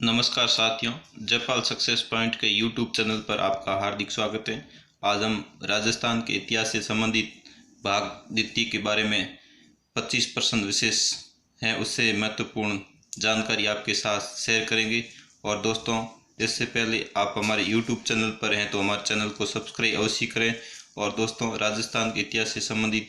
नमस्कार साथियों, Jaipal success point के यूट्यूब चैनल पर आपका हार्दिक स्वागत है। आज हम राजस्थान के इतिहास से संबंधित भाग द्वितीय के बारे में 25% विशेष हैं उससे महत्वपूर्ण जानकारी आपके साथ शेयर करेंगे। और दोस्तों, इससे पहले आप हमारे यूट्यूब चैनल पर हैं तो हमारे चैनल को सब्सक्राइब अवश्य करें। और दोस्तों, राजस्थान के इतिहास से संबंधित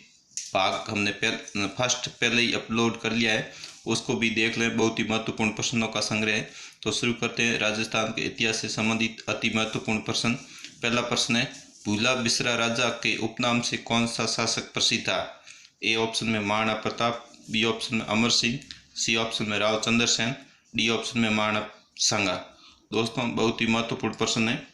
भाग हमने पहले ही अपलोड कर लिया है, उसको भी देख लें। बहुत ही महत्वपूर्ण प्रश्नों का संग्रह है। तो शुरू करते हैं राजस्थान के इतिहास से संबंधित अति महत्वपूर्ण प्रश्न। पहला प्रश्न है, भूला बिसरा राजा के उपनाम से कौन सा शासक प्रसिद्ध था? ए ऑप्शन में महाराणा प्रताप, बी ऑप्शन में अमर सिंह, सी ऑप्शन में राव चंद्र सेन, डी ऑप्शन में महाराणा सांगा। दोस्तों, बहुत ही महत्वपूर्ण प्रश्न है।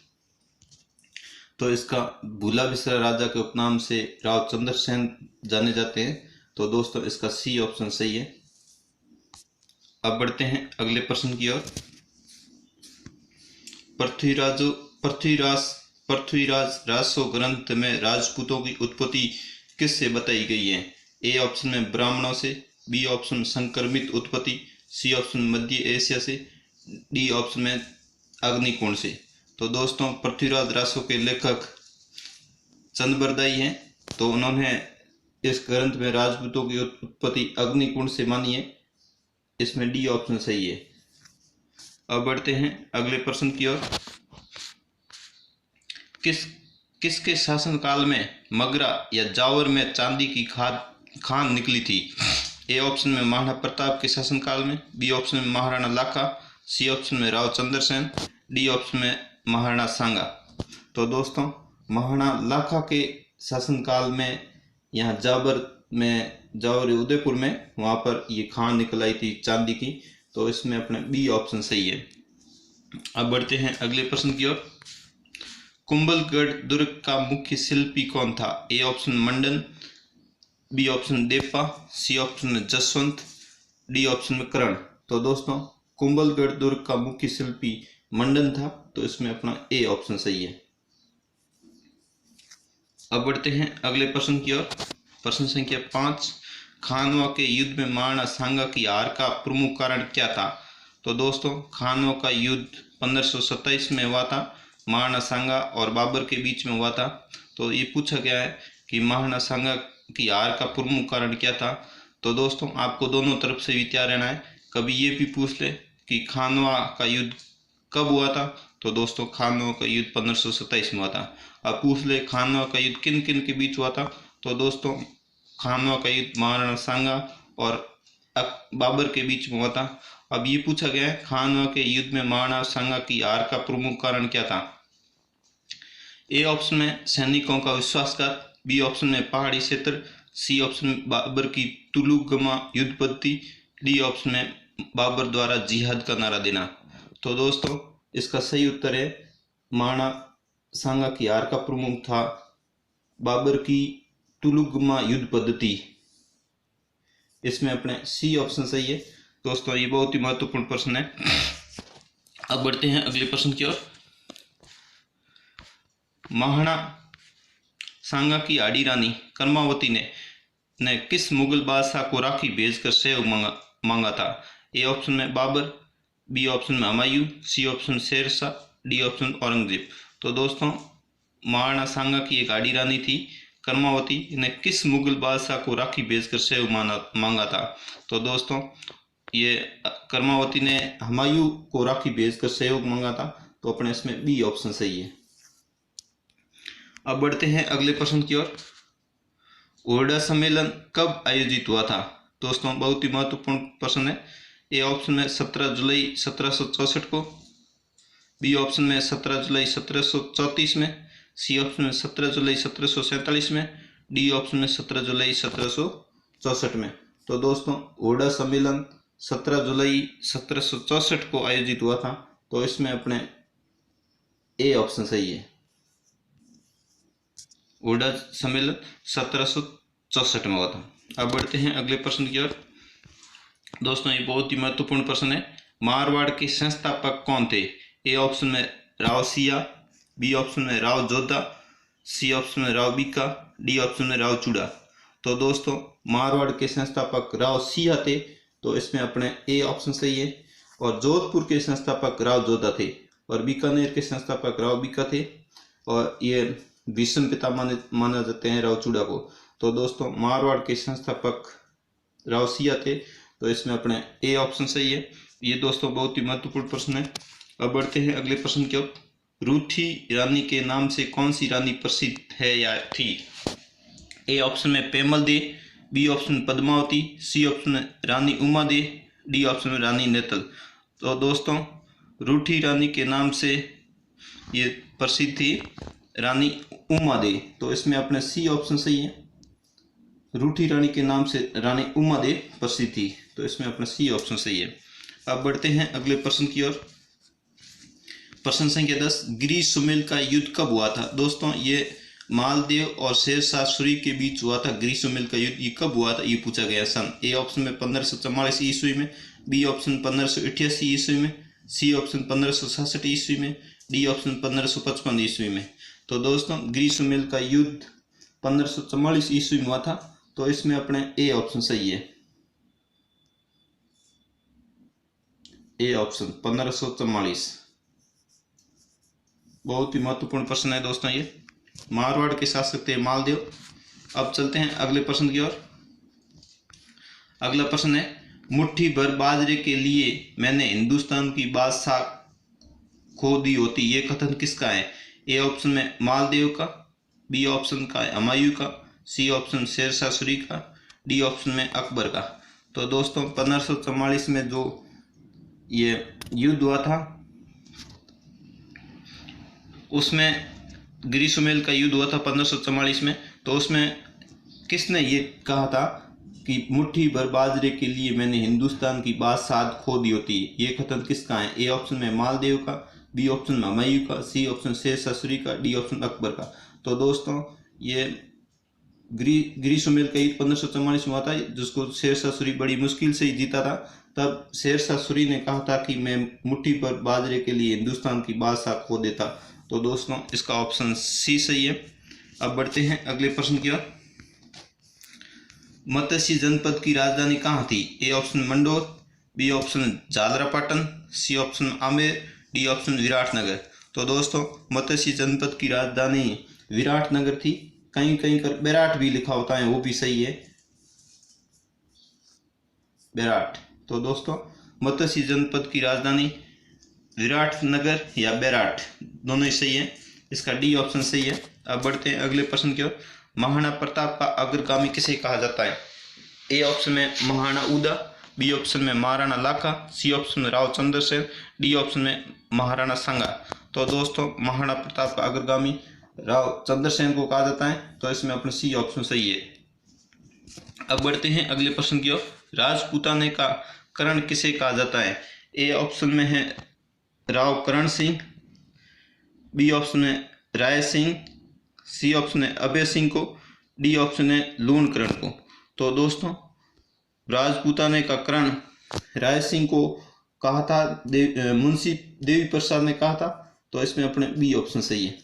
तो इसका भूला बिसरा राजा के उपनाम से राव चंद्र सेन जाने जाते हैं। तो दोस्तों, इसका सी ऑप्शन सही है। अब बढ़ते हैं अगले प्रश्न की ओर। पृथ्वीराज राजसो ग्रंथ में राजपूतों की उत्पत्ति किससे बताई गई है? ए ऑप्शन में ब्राह्मणों से, बी ऑप्शन में संक्रमित उत्पत्ति, सी ऑप्शन में मध्य एशिया से, डी ऑप्शन में अग्निकुंड से। तो दोस्तों, पृथ्वीराज राजसो के लेखक चंद बरदाई हैं। तो उन्होंने इस ग्रंथ में राजपूतों की उत्पत्ति अग्निकुंड से मानी है। इसमें डी ऑप्शन सही है। अब बढ़ते हैं अगले प्रश्न की ओर। किसके शासनकाल में मगरा या जावर में चांदी की खान निकली थी? ए ऑप्शन में महाराणा प्रताप के शासनकाल में, बी ऑप्शन में महाराणा लाखा, सी ऑप्शन में राव चंद्र सेन, डी ऑप्शन में महाराणा सांगा। तो दोस्तों, महाराणा लाखा के शासनकाल में यहाँ जावर उदयपुर में वहाँ पर ये खान निकल आई थी चांदी की। तो इसमें अपने बी ऑप्शन सही है। अब बढ़ते हैं अगले प्रश्न की ओर। कुंभलगढ़ दुर्ग का मुख्य शिल्पी कौन था? A option Mandan, B option Deppa, C option में जसवंत, डी ऑप्शन में करण। तो दोस्तों, कुंभलगढ़ दुर्ग का मुख्य शिल्पी मंडन था। तो इसमें अपना ए ऑप्शन सही है। अब बढ़ते हैं अगले प्रश्न की ओर। प्रश्न संख्या 5, खानवा के युद्ध में महाराणा सांगा की हार का प्रमुख कारण क्या था? तो दोस्तों, खानवा का युद्ध 1527 में हुआ था। महाराणा सांगा और बाबर के बीच में हुआ था। तो ये पूछा गया है कि महाराणा सांगा की हार का प्रमुख कारण क्या था। तो दोस्तों, आपको दोनों तरफ से भी तैयार रहना है। कभी ये भी पूछ ले कि खानवा का युद्ध कब हुआ था? तो दोस्तों, खानवा का युद्ध 1527 में हुआ था। अब पूछ ले खानवा का युद्ध किन किन के बीच हुआ था? तो दोस्तों, खानवा का युद्ध महाराणा सांगा और बाबर के बीच में हुआ था। अब ये पूछा गया है खानवा के युद्ध में महाराणा सांगा की हार का प्रमुख कारण क्या था? ए ऑप्शन में सैनिकों का विश्वासघात, बी ऑप्शन में पहाड़ी क्षेत्र, सी ऑप्शन में बाबर की तुलुगमा युद्ध पद्धति, डी ऑप्शन में बाबर द्वारा जिहाद का नारा देना। तो दोस्तों, इसका सही उत्तर है महाराणा सांगा की हार का प्रमुख था बाबर की तुलुगमा युद्ध पद्धति। इसमें अपने सी ऑप्शन सही है। दोस्तों, ये बहुत ही महत्वपूर्ण प्रश्न है। अब बढ़ते हैं अगले प्रश्न की ओर। महाराणा सांगा की आड़ी रानी कर्मावती ने किस मुगल बादशाह को राखी भेजकर सहयोग मांगा था? ए ऑप्शन में बाबर, बी ऑप्शन में Humayun, C option Shershah, D option Aurangzeb. तो दोस्तों, महाराणा सांगा की एक आड़ी रानी थी कर्मावती ने किस मुगल बादशाह को राखी भेजकर सहयोग मांगा था? तो दोस्तों, ये कर्मावती ने हुमायूं को राखी भेजकर सहयोग मांगा था। तो अपने इसमें बी ऑप्शन सही है। अब बढ़ते हैं अगले प्रश्न की ओर। ओरडा सम्मेलन कब आयोजित हुआ था? दोस्तों, बहुत ही महत्वपूर्ण प्रश्न है। ए ऑप्शन में 17 जुलाई 1764 को, बी ऑप्शन में 17 जुलाई 1734 में, सी ऑप्शन में 17 जुलाई 1747 में, डी ऑप्शन में 17 जुलाई 1764 में। तो दोस्तों, ओरडा सम्मेलन 17 जुलाई 1764 को आयोजित हुआ था। तो इसमें अपने ए ऑप्शन सही है। ओरडा सम्मेलन 1764 में हुआ था। अब बढ़ते हैं अगले प्रश्न की ओर। दोस्तों, ये बहुत ही महत्वपूर्ण प्रश्न है। मारवाड़ के संस्थापक कौन थे? ए ऑप्शन में राव सिया, बी ऑप्शन में राव जोधा, सी ऑप्शन में राव बीका, डी ऑप्शन में राव चूड़ा। तो दोस्तों, मारवाड़ के संस्थापक राव सिया थे। तो इसमें अपने ए ऑप्शन सही है। और जोधपुर के संस्थापक राव जोधा थे और बीकानेर के संस्थापक राव बीका थे और ये भीष्म पिता माना जाते हैं राव चूड़ा को। तो दोस्तों मारवाड़ के संस्थापक राव सिया थे, तो इसमें अपने ए ऑप्शन सही है। ये दोस्तों बहुत ही महत्वपूर्ण प्रश्न है। अब बढ़ते हैं अगले प्रश्न की ओर। रूठी रानी के नाम से कौन सी रानी प्रसिद्ध है या थी? ए ऑप्शन में पेमल दे, बी ऑप्शन में पद्मावती, सी ऑप्शन में रानी उमा दे, डी ऑप्शन में रानी नेतल। तो दोस्तों रूठी रानी के नाम से ये प्रसिद्ध थी रानी उमा दे, तो इसमें अपने सी ऑप्शन सही है। रूठी रानी के नाम से रानी उमा दे प्रसिद्ध थी, तो इसमें अपना सी ऑप्शन सही है। अब बढ़ते हैं अगले प्रश्न की ओर। प्रश्न संख्या 10, गिरी सुमेल का युद्ध कब हुआ था? दोस्तों ये मालदेव और शेरशाह सूरी के बीच हुआ था गिरी सुमेल का युद्ध। ये कब हुआ था ये पूछा गया सन। ए ऑप्शन में 1544 ईस्वी में, बी ऑप्शन 1588 ईस्वी में, सी ऑप्शन 1567 ईस्वी में, डी ऑप्शन 1555 ईस्वी में। तो दोस्तों गिरी सुमेल का युद्ध 1544 ईस्वी में हुआ था, तो इसमें अपने ए ऑप्शन सही है। ए ऑप्शन 1544 बहुत ही महत्वपूर्ण प्रश्न है दोस्तों। ये मारवाड़ के शासक थे मालदेव। अब चलते हैं अगले प्रश्न की ओर। अगला प्रश्न है, मुट्ठी भर बाजरे के लिए मैंने हिंदुस्तान की बादशाह खो दी होती, ये कथन किसका है? ए ऑप्शन में मालदेव का, बी ऑप्शन का है हुमायूं का, सी ऑप्शन शेरशाह सूरी का, डी ऑप्शन में अकबर का। तो दोस्तों 1544 में जो ये युद्ध हुआ था उसमें गिरी सुमेल का युद्ध हुआ था 1544 में। तो उसमें किसने ये कहा था कि मुट्ठी भर बाजरे के लिए मैंने हिंदुस्तान की बादशाह खो दी होती, ये कथन किसका है? ए ऑप्शन में मालदेव का, बी ऑप्शन में हुमायूं का, सी ऑप्शन शेरशाह सूरी का, डी ऑप्शन अकबर का। तो दोस्तों ये गिरी सुमेल का युद्ध 1544 में हुआ था, जिसको शेरशाह सूरी बड़ी मुश्किल से ही जीता था। तब शेरशाह सूरी ने कहा था कि मैं मुट्ठी भर बाजरे के लिए हिंदुस्तान की बादशाह खो देता। तो दोस्तों इसका ऑप्शन सी सही है। अब बढ़ते हैं अगले प्रश्न की ओर। मत्स्य जनपद की राजधानी कहाँ थी? A option Mandore, B option Jhalrapatan, C option Amer, D option Viratnagar. तो दोस्तों मत्स्य जनपद की राजधानी विराटनगर थी। कहीं कहीं कर बेराट भी लिखा होता है, वो भी सही है, बेराट। तो दोस्तों मत्स्य जनपद की राजधानी विराटनगर या बेराट दोनों ही सही है, इसका डी ऑप्शन सही है। अब बढ़ते हैं अगले प्रश्न की ओर। महाराणा प्रताप का अग्रगामी किसे कहा जाता है? ए ऑप्शन में महाराणा उदा, बी ऑप्शन में महाराणा लाखा, सी ऑप्शन में राव चंद्रसेन, डी ऑप्शन में महाराणा सांगा। तो दोस्तों महाराणा प्रताप का अग्रगामी राव चंद्रसेन को कहा जाता है, तो इसमें अपना सी ऑप्शन सही है। अब बढ़ते हैं अगले प्रश्न की ओर। राजपूताने का करण किसे कहा जाता है? ए ऑप्शन में है राव करण सिंह, बी ऑप्शन में राय सिंह, सी ऑप्शन है अभय सिंह को, डी ऑप्शन है लूणकरण को। तो दोस्तों राजपूताने का करण राय सिंह को कहा था, मुंशी देवी प्रसाद ने कहा था, तो इसमें अपने बी ऑप्शन सही है।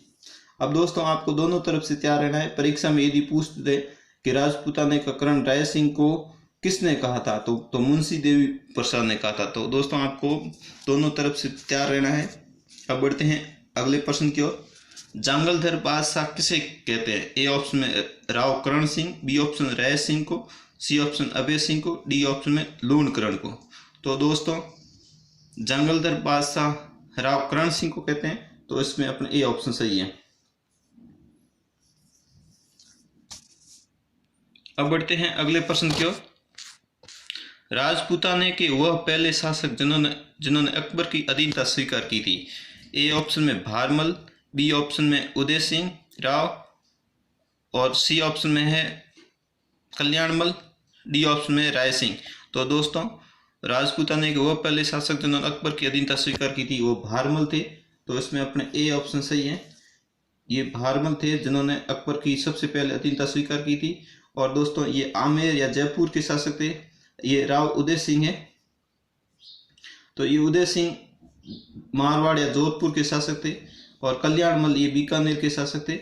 अब दोस्तों आपको दोनों तरफ से तैयार रहना है। परीक्षा में यदि पूछते थे कि राजपूताने का करण राय सिंह को किसने कहा था, तो मुंशी देवी प्रसाद ने कहा था। तो दोस्तों आपको दोनों तरफ से तैयार रहना है। अब बढ़ते हैं अगले प्रश्न की ओर। जांगलधर बादशाह किसे कहते हैं? ए ऑप्शन में राव करण सिंह, बी ऑप्शन राय सिंह को, सी ऑप्शन अभय सिंह को, डी ऑप्शन में लूणकरण को। तो दोस्तों जांगलधर बादशाह राव करण सिंह को कहते हैं, तो इसमें अपना ए ऑप्शन सही है। अब बढ़ते हैं अगले प्रश्न की ओर। राजपूताने के वह पहले शासक जिन्होंने अकबर की अधीनता स्वीकार की थी। ए ऑप्शन में भारमल, बी ऑप्शन में उदय सिंह राव और सी ऑप्शन में है कल्याणमल, डी ऑप्शन में राय सिंह। तो दोस्तों राजपूताने के वह पहले शासक जिन्होंने अकबर की अधीनता स्वीकार की थी वो भारमल थे, तो इसमें अपने ए ऑप्शन सही है। ये भारमल थे जिन्होंने अकबर की सबसे पहले अधीनता स्वीकार की थी। और दोस्तों ये आमेर या जयपुर के शासक थे, ये राव उदय सिंह है। तो ये उदय सिंह मारवाड़ या जोधपुर के शासक थे। और कल्याणमल ये बीकानेर के शासक थे।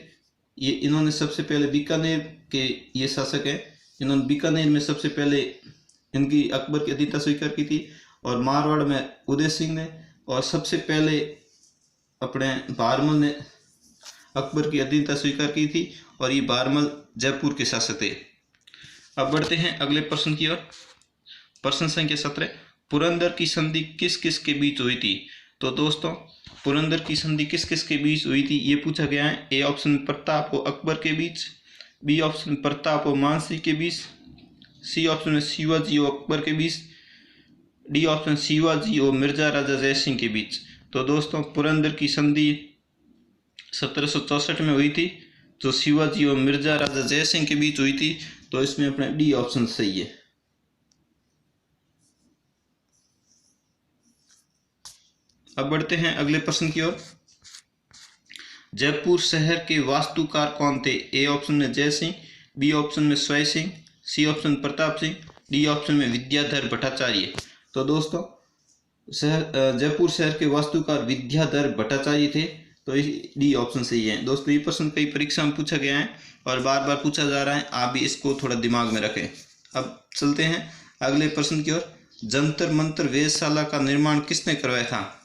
ये इन्होंने सबसे पहले बीकानेर के ये शासक है, इन्होंने बीकानेर में सबसे पहले इनकी अकबर की अधीनता स्वीकार की थी। और मारवाड़ में उदय सिंह ने, और सबसे पहले अपने बारमल ने अकबर की अधीनता स्वीकार की थी, और ये बारमल जयपुर के शासक थे। अब बढ़ते हैं अगले प्रश्न की ओर। प्रश्न संख्या 17, पुरंदर की संधि किस किस के बीच हुई थी? तो दोस्तों पुरंदर की संधि किस किस के बीच हुई थी ये पूछा गया है। ए ऑप्शन प्रताप और अकबर के बीच, बी ऑप्शन प्रताप और मानसिंह के बीच, सी ऑप्शन में शिवाजी और अकबर के बीच, डी ऑप्शन शिवाजी और मिर्जा राजा जयसिंह के बीच। तो दोस्तों पुरंदर की संधि 1764 में हुई थी, जो शिवाजी और मिर्जा राजा जयसिंह के बीच हुई थी। तो इसमें अपना डी ऑप्शन सही है। अब बढ़ते हैं अगले प्रश्न की ओर। जयपुर शहर के वास्तुकार कौन थे? ए ऑप्शन में जय सिंह, बी ऑप्शन में Sawai Singh, C option Pratap Singh, D option में विद्याधर भट्टाचार्य। तो दोस्तों जयपुर शहर के वास्तुकार विद्याधर भट्टाचार्य थे। तो डी ऑप्शन सही है। दोस्तों ये प्रश्न कई परीक्षा में पूछा गया है और बार बार पूछा जा रहा है, आप भी इसको थोड़ा दिमाग में रखें। अब चलते हैं अगले प्रश्न की ओर। जंतर मंतर वेधशाला का निर्माण किसने करवाया था?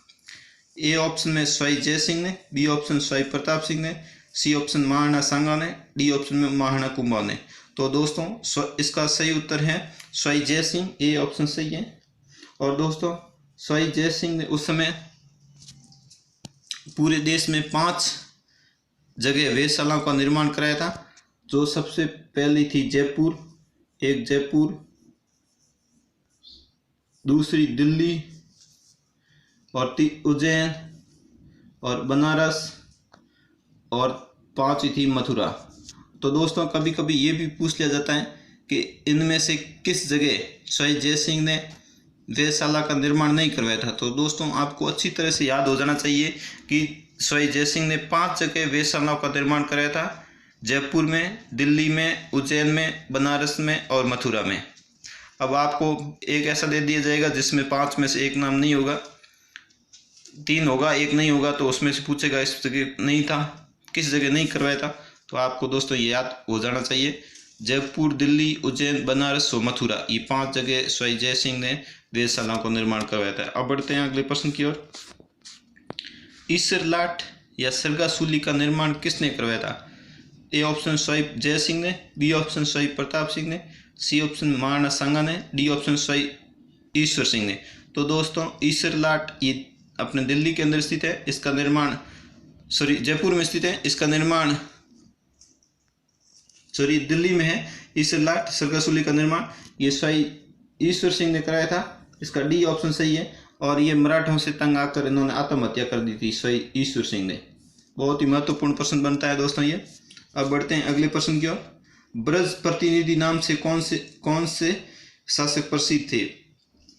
ए ऑप्शन में स्वय जय सिंह ने, बी ऑप्शन स्वय प्रताप सिंह ने, सी ऑप्शन महाराणा सांगा ने, डी ऑप्शन में महाराणा कुंभा ने। तो दोस्तों इसका सही उत्तर है स्वय जय सिंह, ए ऑप्शन सही है। और दोस्तों स्वय जय सिंह ने उस समय पूरे देश में 5 जगह वेधशालाओं का निर्माण कराया था। जो सबसे पहली थी जयपुर, एक जयपुर, दूसरी दिल्ली, और उज्जैन और बनारस, और 5वीं थी मथुरा। तो दोस्तों कभी कभी ये भी पूछ लिया जाता है कि इनमें से किस जगह स्वय जय सिंह ने वेधशाला का निर्माण नहीं करवाया था। तो दोस्तों आपको अच्छी तरह से याद हो जाना चाहिए कि स्वय जय सिंह ने 5 जगह वेधशालाओं का निर्माण कराया था, जयपुर में, दिल्ली में, उज्जैन में, बनारस में और मथुरा में। अब आपको एक ऐसा दे दिया जाएगा जिसमें 5 में से एक नाम नहीं होगा, 3 होगा, एक नहीं होगा, तो उसमें से पूछेगा इस जगह नहीं था, किस जगह नहीं करवाया था। तो आपको दोस्तों ये याद हो जाना चाहिए, जयपुर, दिल्ली, उज्जैन, बनारस और मथुरा, ये 5 जगह स्वय जय सिंह ने वेधशालाओं का निर्माण करवाया था। अब बढ़ते हैं अगले प्रश्न की ओर। ईसरलाट या सरगासूली का निर्माण किसने करवाया था? ए ऑप्शन स्वय जय सिंह ने, बी ऑप्शन स्वय प्रताप सिंह ने, सी ऑप्शन महाराणा सांगा ने, डी ऑप्शन स्वय ईश्वर सिंह ने। तो दोस्तों ईसरलाट ये अपने दिल्ली के अंदर स्थित है, इसका निर्माण जयपुर में स्थित है, इसका निर्माण दिल्ली में है। ईसरलाट सरगासूली का निर्माण ये स्वय ईश्वर सिंह ने कराया था, इसका डी ऑप्शन सही है। और ये मराठों से तंग आकर इन्होंने आत्महत्या कर दी थी स्वय ईश्वर सिंह ने। बहुत ही महत्वपूर्ण प्रश्न बनता है दोस्तों ये। अब बढ़ते हैं अगले प्रश्न की ओर। ब्रज प्रतिनिधि नाम से कौन से शासक प्रसिद्ध थे?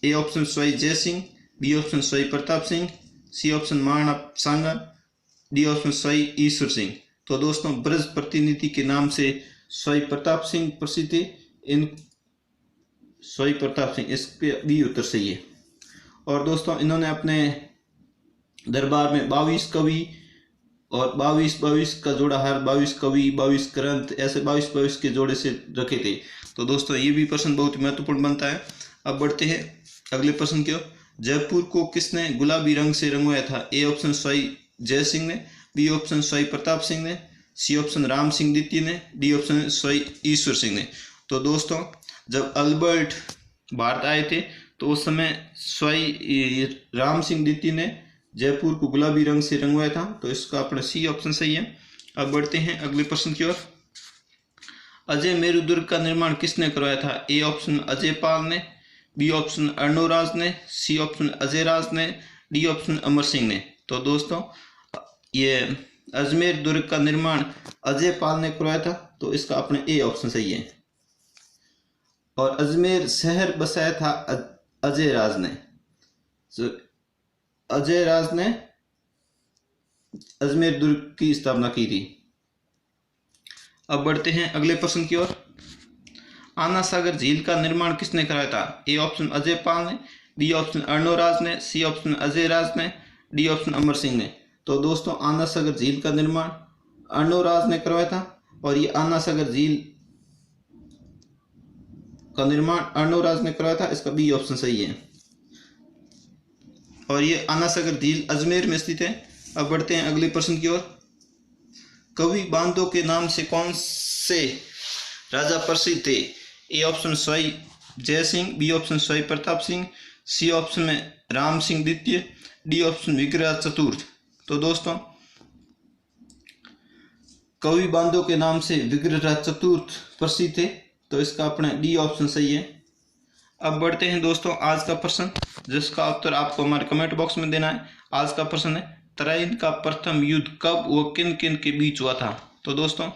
ए ऑप्शन स्वय जय सिंह, बी ऑप्शन स्वय प्रताप सिंह, सी ऑप्शन महाराणा सांगा, डी ऑप्शन स्वय ईश्वर सिंह। तो दोस्तों ब्रज प्रतिनिधि के नाम से स्वय प्रताप सिंह प्रसिद्ध थे। स्वय प्रताप सिंह, इसके बी उत्तर सही है। और दोस्तों इन्होंने अपने दरबार में 22 कवि और 22 का जोड़ा, हर 22 कवि, 22 ग्रंथ, ऐसे 22 के जोड़े से रखे थे। तो दोस्तों ये भी प्रश्न बहुत ही महत्वपूर्ण बनता है। अब बढ़ते हैं अगले प्रश्न की ओर। जयपुर को किसने गुलाबी रंग से रंगवाया था? ए ऑप्शन स्वय जय सिंह ने, बी ऑप्शन स्वय प्रताप सिंह ने, सी ऑप्शन राम सिंह द्वितीय ने, डी ऑप्शन स्वय ईश्वर सिंह ने। तो दोस्तों जब अल्बर्ट भारत आए थे तो उस समय स्वय राम सिंह द्वितीय ने जयपुर को गुलाबी रंग से रंगवाया था। तो इसका अपना सी ऑप्शन सही है। अब बढ़ते हैं अगले प्रश्न की ओर। अजय मेरु दुर्ग का निर्माण किसने करवाया था? ए ऑप्शन अजय पाल ने, बी ऑप्शन अर्णोराज ने, सी ऑप्शन अजय राज ने, डी ऑप्शन अमर सिंह ने। तो दोस्तों ये अजमेर दुर्ग का निर्माण अजय पाल ने करवाया था। तो इसका अपने ए ऑप्शन सही है। और अजमेर शहर बसाया था अजय राज ने। अजय राज ने अजमेर दुर्ग की स्थापना की थी। अब बढ़ते हैं अगले प्रश्न की ओर। आना सागर झील का निर्माण किसने कराया था? ए ऑप्शन अजय पाल ने, बी ऑप्शन अर्णोराज ने, सी ऑप्शन अजय राज ने, डी ऑप्शन अमर सिंह ने। तो दोस्तों आना सागर झील का निर्माण अर्णोराज ने करवाया था। और ये आना सागर झील का निर्माण अर्णोराज ने करवाया था, इसका बी ऑप्शन सही है। और ये आना सागर झील अजमेर में स्थित है। अब बढ़ते हैं अगले प्रश्न की ओर। कवि बांधों के नाम से कौन से राजा प्रसिद्ध थे? ए option Sawai Jai Singh, B option Sawai Pratap Singh, C option में राम सिंह द्वितीय, डी ऑप्शन विग्रहराज चतुर्थ। तो दोस्तों कवि बांधों के नाम से विग्रहराज चतुर्थ प्रसिद्ध थे, तो इसका अपना डी ऑप्शन सही है। अब बढ़ते हैं दोस्तों आज का प्रश्न, जिसका उत्तर आपको हमारे कमेंट बॉक्स में देना है। आज का प्रश्न है तराइन का प्रथम युद्ध कब व किन किन के बीच हुआ था? तो दोस्तों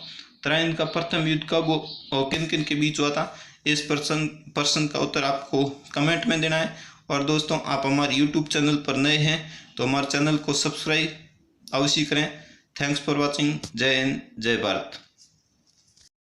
तराइन का प्रथम युद्ध कब और किन किन के बीच हुआ था, इस प्रश्न का उत्तर आपको कमेंट में देना है। और दोस्तों आप हमारे यूट्यूब चैनल पर नए हैं तो हमारे चैनल को सब्सक्राइब अवश्य करें। Thanks for watching. जय हिंद, जय भारत।